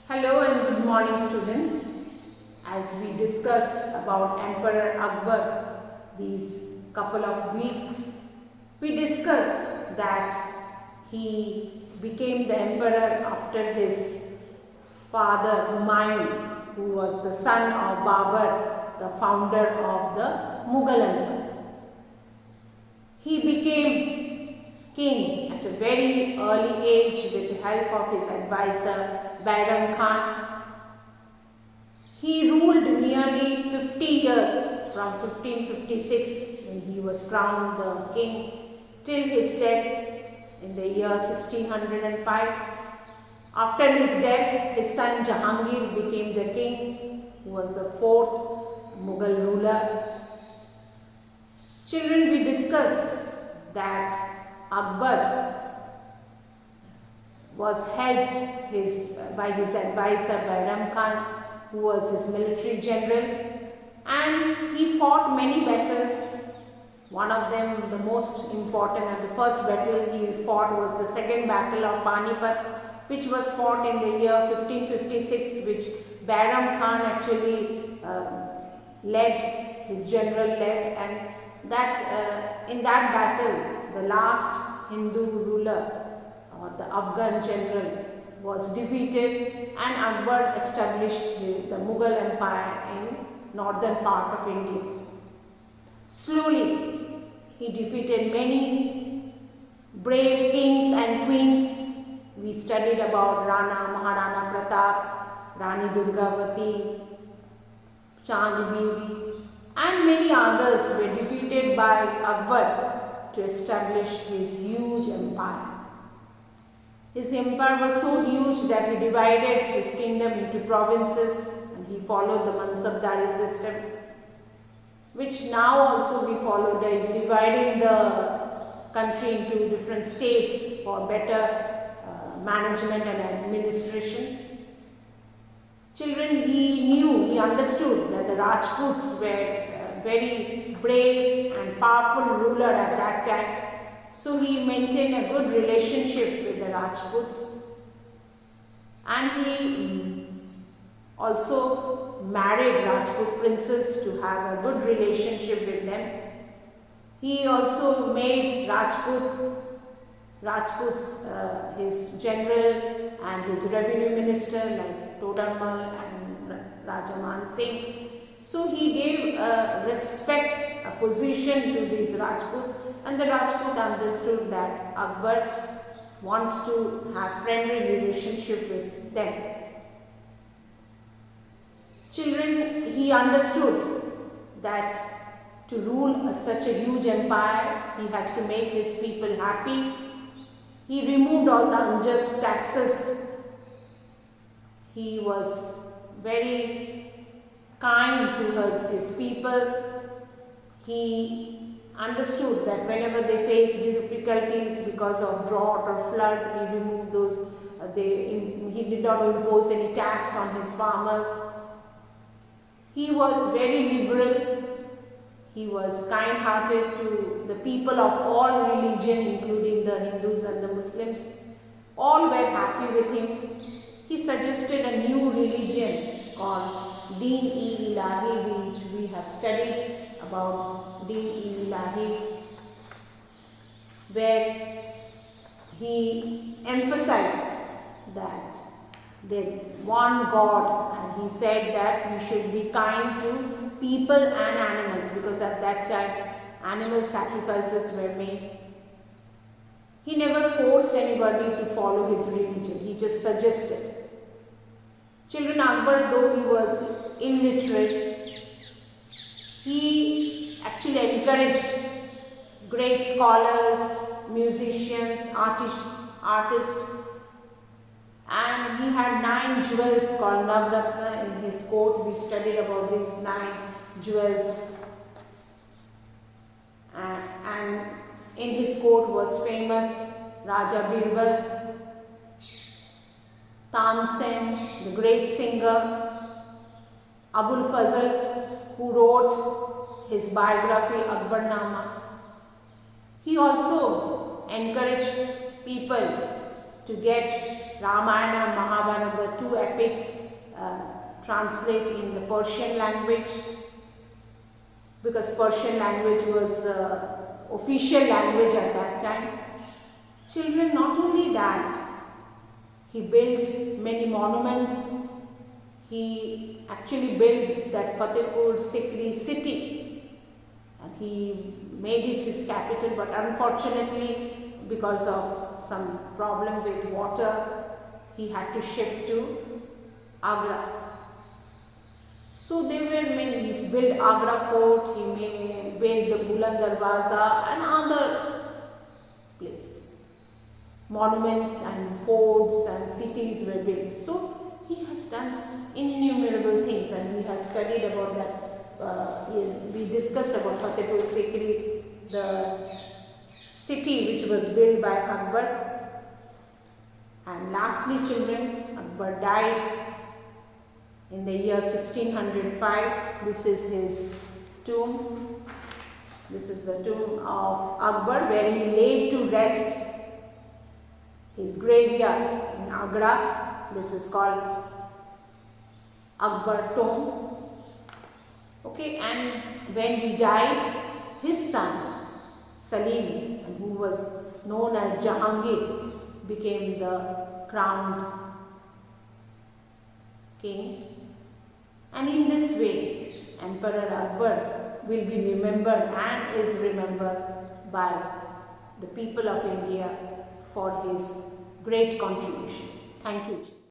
Hello and good morning students. As we discussed about Emperor Akbar these couple of weeks, we discussed that he became the emperor after his father Humayun, who was the son of Babur, the founder of the Mughal Empire. He became king at a very early age with the help of his advisor Bairam Khan. He ruled nearly 50 years from 1556 when he was crowned the king till his death in the year 1605. After his death, his son Jahangir became the king, who was the fourth Mughal ruler. Children, we discussed that Akbar was helped by his advisor Bairam Khan, who was his military general, and he fought many battles. One of them, the most important and the first battle he fought was the second battle of Panipat, which was fought in the year 1556, which Bairam Khan actually led, his general led, and that in that battle the last Hindu ruler or the Afghan general was defeated, and Akbar established the Mughal Empire in northern part of India. Slowly he defeated many brave kings and queens. We studied about Maharana Pratap, Rani Durgavati, Chand Bibi, and many others were defeated by Akbar to establish his huge empire. His empire was so huge that he divided his kingdom into provinces, and he followed the Mansabdari system, which now also we follow, dividing the country into different states for better management and administration. Children, he understood that the Rajputs were very brave and powerful ruler at that time. So he maintained a good relationship with the Rajputs, and he also married Rajput princes to have a good relationship with them. He also made Rajputs his general and his revenue minister like Todarmal and Raja Man Singh. So he gave respect, a position to these Rajputs, and the Rajput understood that Akbar wants to have friendly relationship with them. Children, he understood that to rule such a huge empire, he has to make his people happy. He removed all the unjust taxes. He was very kind towards his people. He understood that whenever they faced difficulties because of drought or flood, he removed those. He did not impose any tax on his farmers. He was very liberal. He was kind-hearted to the people of all religion, including the Hindus and the Muslims. All were happy with him. He suggested a new religion called Deen-e-Ilahi, which we have studied about Deen-e-Ilahi, where he emphasized that there one God, and he said that we should be kind to people and animals, because at that time animal sacrifices were made. He never forced anybody to follow his religion, he just suggested. Children, Akbar, though he was illiterate, he actually encouraged great scholars, musicians, artists, and he had 9 jewels called Navratna in his court. We studied about these 9 jewels, and in his court was famous Raja Birbal, Tansen, the great singer, Abul Fazl, who wrote his biography Akbarnama. He also encouraged people to get Ramayana and Mahabharata, the two epics, translate in the Persian language, because Persian language was the official language at that time. Children, not only that, he built many monuments. He actually built that Fatehpur Sikri city, and he made it his capital, but unfortunately because of some problem with water, he had to shift to Agra. So there were many. He built Agra fort, he built the Buland Darwaza and other places. Monuments and forts and cities were built. So he has done innumerable things, and we have studied about that. We discussed about Fatehpur Sikri, the city which was built by Akbar. And lastly, children, Akbar died in the year 1605. This is his tomb. This is the tomb of Akbar, where he laid to rest, his graveyard in Agra. This is called Akbar tomb. Okay, and when he died, his son Salim, who was known as Jahangir, became the crowned king. And in this way, Emperor Akbar will be remembered and is remembered by the people of India for his great contribution. Thank you.